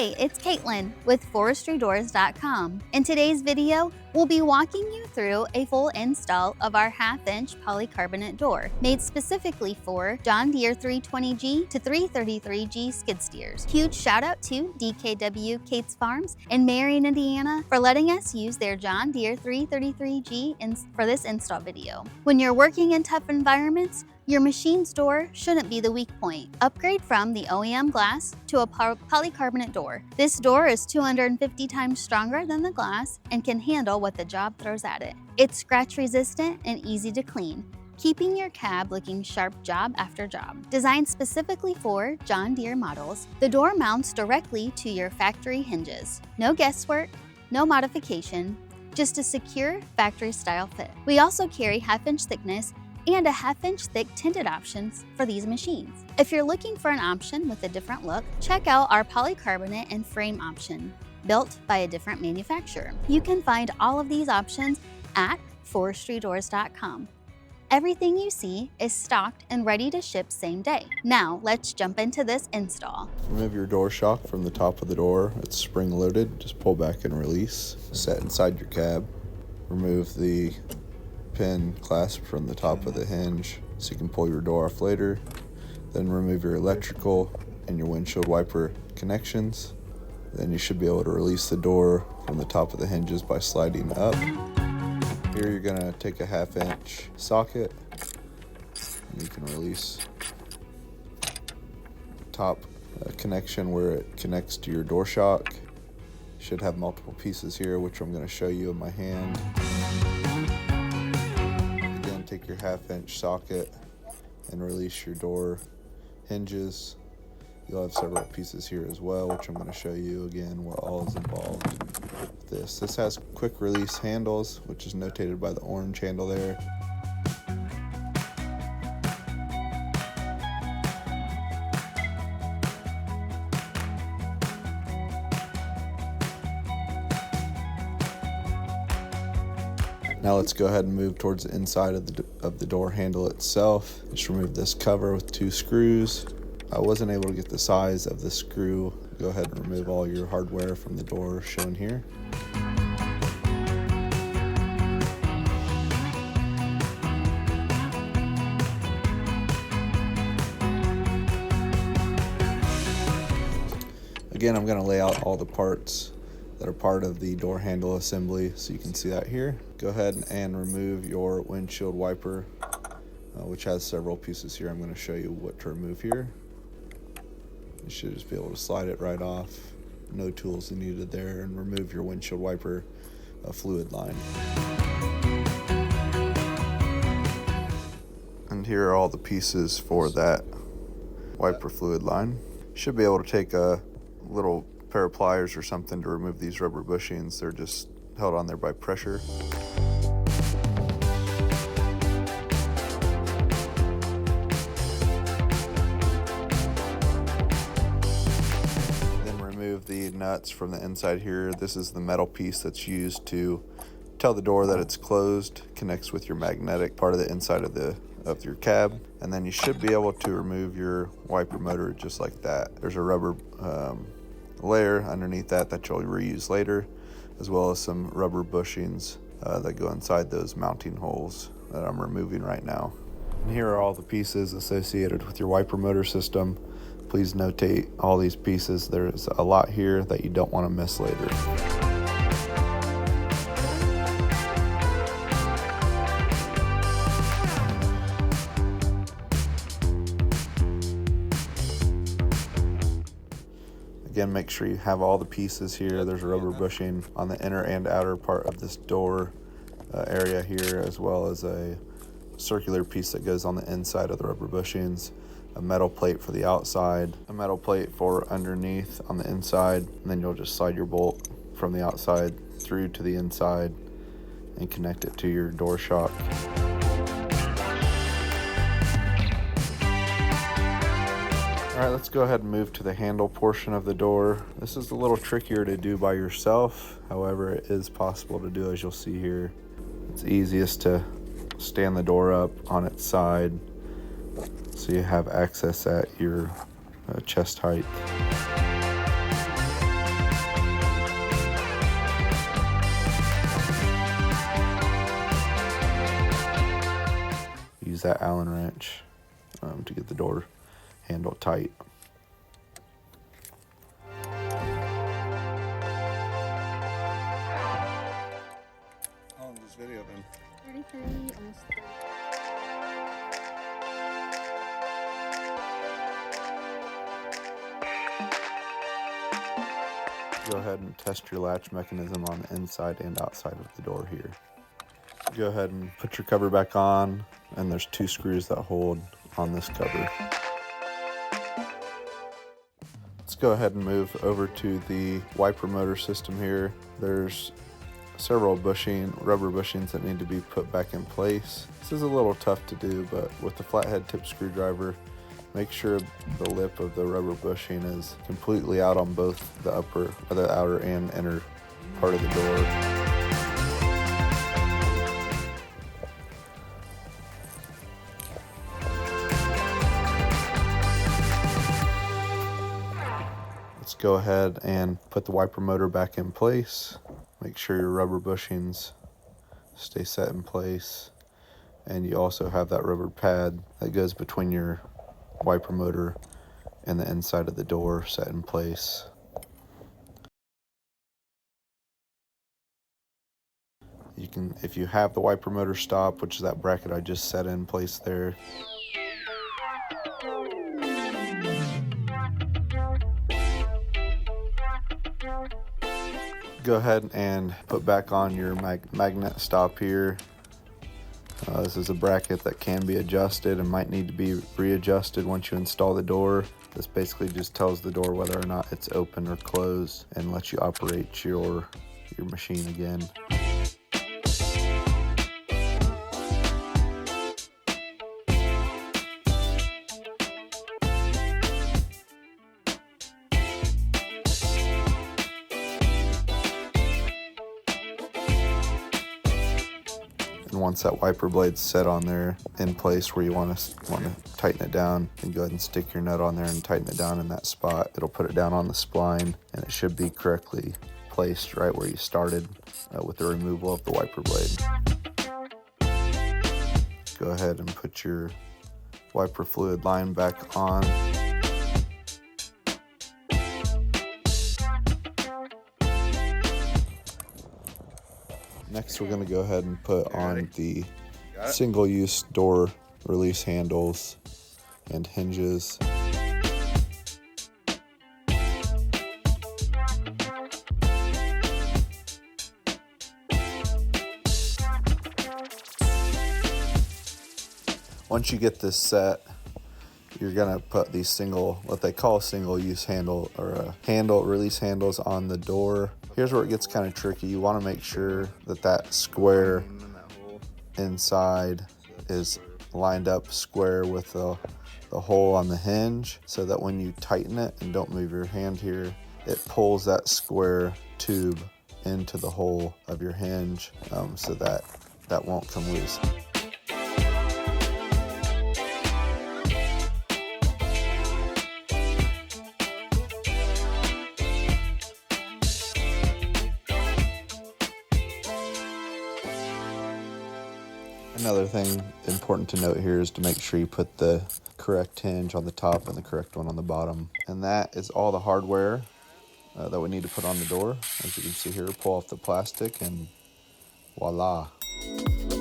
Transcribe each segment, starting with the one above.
Hi, it's Caitlin with forestrydoors.com. In today's video, we'll be walking you through a full install of our 1/2-inch polycarbonate door made specifically for John Deere 320G to 333G skid steers. Huge shout out to DKW Cates Farms in Marion, Indiana for letting us use their John Deere 333G for this install video. When you're working in tough environments, your machine's door shouldn't be the weak point. Upgrade from the OEM glass to a polycarbonate door. This door is 250 times stronger than the glass and can handle what the job throws at it. It's scratch resistant and easy to clean, keeping your cab looking sharp job after job. Designed specifically for John Deere models, the door mounts directly to your factory hinges. No guesswork, no modification, just a secure factory-style fit. We also carry 1/2-inch thickness and a 1/2-inch thick tinted options for these machines. If you're looking for an option with a different look, check out our polycarbonate and frame option, built by a different manufacturer. You can find all of these options at forestrydoors.com. Everything you see is stocked and ready to ship same day. Now, let's jump into this install. Remove your door shock from the top of the door. It's spring loaded. Just pull back and release. Set inside your cab. Remove the pin clasp from the top of the hinge so you can pull your door off later. Then remove your electrical and your windshield wiper connections. Then you should be able to release the door from the top of the hinges by sliding up. Here you're gonna take a 1/2-inch socket and you can release top connection where it connects to your door shock. You should have multiple pieces here, which I'm gonna show you in my hand. Take your 1/2-inch socket and release your door hinges. You'll have several pieces here as well, which I'm going to show you again what all is involved with this. This has quick release handles, which is notated by the orange handle there. Now let's go ahead and move towards the inside of the door handle itself. Just remove this cover with 2 screws. I wasn't able to get the size of the screw. Go ahead and remove all your hardware from the door shown here. Again, I'm going to lay out all the parts that are part of the door handle assembly so you can see that here. Go ahead and remove your windshield wiper, which has several pieces here. I'm going to show you what to remove here. You should just be able to slide it right off. No tools needed there. And remove your windshield wiper fluid line. And here are all the pieces for that wiper fluid line. You should be able to take a little pair of pliers or something to remove these rubber bushings. They're just held on there by pressure. Then remove the nuts from the inside here. This is the metal piece that's used to tell the door that it's closed. Connects with your magnetic part of the inside of your cab. And then you should be able to remove your wiper motor just like that. There's a rubber layer underneath that you'll reuse later, as well as some rubber bushings that go inside those mounting holes that I'm removing right now. And here are all the pieces associated with your wiper motor system. Please notate all these pieces. There's a lot here that you don't want to miss later. Again, make sure you have all the pieces here. There's a rubber bushing on the inner and outer part of this door area here, as well as a circular piece that goes on the inside of the rubber bushings, a metal plate for the outside, a metal plate for underneath on the inside, and then you'll just slide your bolt from the outside through to the inside and connect it to your door shock. All right, let's go ahead and move to the handle portion of the door. This is a little trickier to do by yourself. However, it is possible to do, as you'll see here. It's easiest to stand the door up on its side so you have access at your chest height. use that Allen wrench to get the door handle tight. How long is this video been? 33, almost 30. Go ahead and test your latch mechanism on the inside and outside of the door here. Go ahead and put your cover back on, and there's 2 screws that hold on this cover. Let's go ahead and move over to the wiper motor system here. There's several rubber bushings that need to be put back in place. This is a little tough to do, but with the flathead tip screwdriver, make sure the lip of the rubber bushing is completely out on both the outer and inner part of the door. Let's go ahead and put the wiper motor back in place. Make sure your rubber bushings stay set in place, and you also have that rubber pad that goes between your wiper motor and the inside of the door set in place. You can, if you have the wiper motor stop, which is that bracket I just set in place there, go ahead and put back on your magnet stop here. This is a bracket that can be adjusted and might need to be readjusted once you install the door. This basically just tells the door whether or not it's open or closed and lets you operate your machine again. And once that wiper blade's set on there in place where you want to tighten it down, and go ahead and stick your nut on there and tighten it down in that spot. It'll put it down on the spline, and it should be correctly placed right where you started with the removal of the wiper blade. Go ahead and put your wiper fluid line back on. Next, we're going to go ahead and put on the single-use door release handles and hinges. Once you get this set, you're gonna put these what they call single-use handle or release handles on the door. Here's where it gets kind of tricky. You want to make sure that that square inside is lined up square with the hole on the hinge, so that when you tighten it, and don't move your hand here, it pulls that square tube into the hole of your hinge, so that won't come loose. Another thing important to note here is to make sure you put the correct hinge on the top and the correct one on the bottom. And that is all the hardware that we need to put on the door. As you can see here, pull off the plastic and voila. It's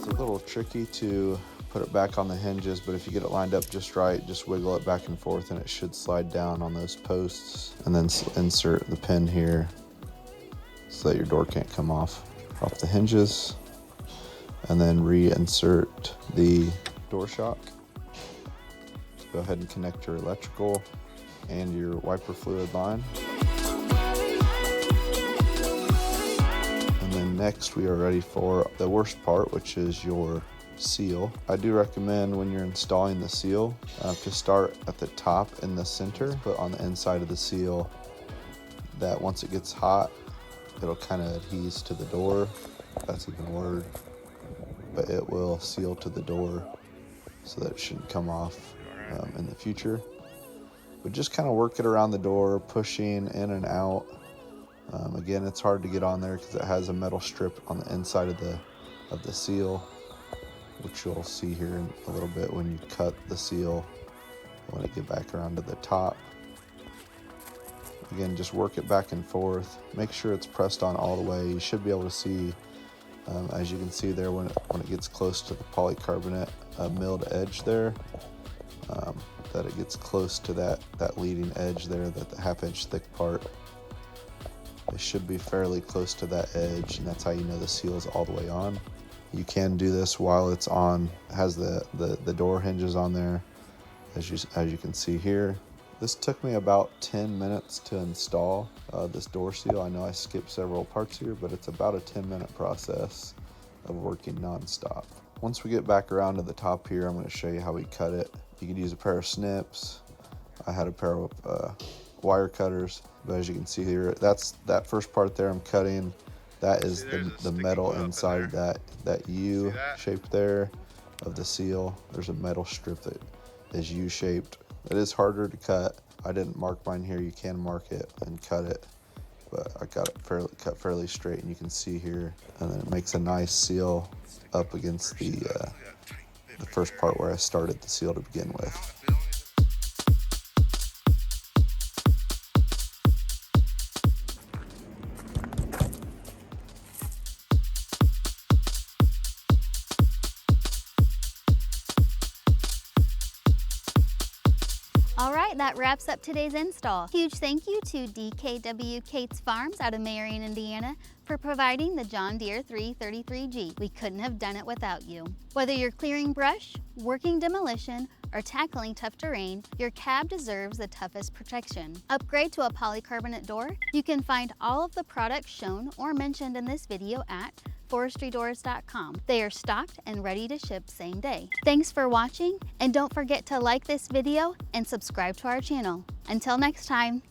a little tricky to put it back on the hinges, but if you get it lined up just right, just wiggle it back and forth and it should slide down on those posts. And then insert the pin here so that your door can't come off the hinges, and then reinsert the door shock. Go ahead and connect your electrical and your wiper fluid line. And then next we are ready for the worst part, which is your seal. I do recommend when you're installing the seal to start at the top in the center, put on the inside of the seal, that once it gets hot, it'll kind of adhese to the door. That's even a word, but it will seal to the door so that it shouldn't come off in the future. But just kind of work it around the door, pushing in and out. Again, it's hard to get on there because it has a metal strip on the inside of the seal. which you'll see here in a little bit when you cut the seal. When you get back around to the top, again, just work it back and forth. Make sure it's pressed on all the way. You should be able to see, as you can see there, when it gets close to the polycarbonate milled edge there, that it gets close to that leading edge there, that the 1/2 inch thick part. It should be fairly close to that edge, and that's how you know the seal is all the way on. You can do this while it's on, has the door hinges on there, as you can see here. This took me about 10 minutes to install this door seal. I know I skipped several parts here, but it's about a 10-minute process of working non-stop. Once we get back around to the top here, I'm going to show you how we cut it. You could use a pair of snips. I had a pair of wire cutters, but as you can see here, that first part there I'm cutting. That is the metal inside that U shape there of the seal. There's a metal strip that is U-shaped. It is harder to cut. I didn't mark mine here. You can mark it and cut it, but I got it cut fairly straight, and you can see here. And then it makes a nice seal up against the first part where I started the seal to begin with. All right, that wraps up today's install. Huge thank you to DKW Cates Farms out of Marion, Indiana, for providing the John Deere 333G. We couldn't have done it without you. Whether you're clearing brush, working demolition, or tackling tough terrain, your cab deserves the toughest protection. Upgrade to a polycarbonate door? You can find all of the products shown or mentioned in this video at forestrydoors.com. They are stocked and ready to ship same day. Thanks for watching, and don't forget to like this video and subscribe to our channel. Until next time.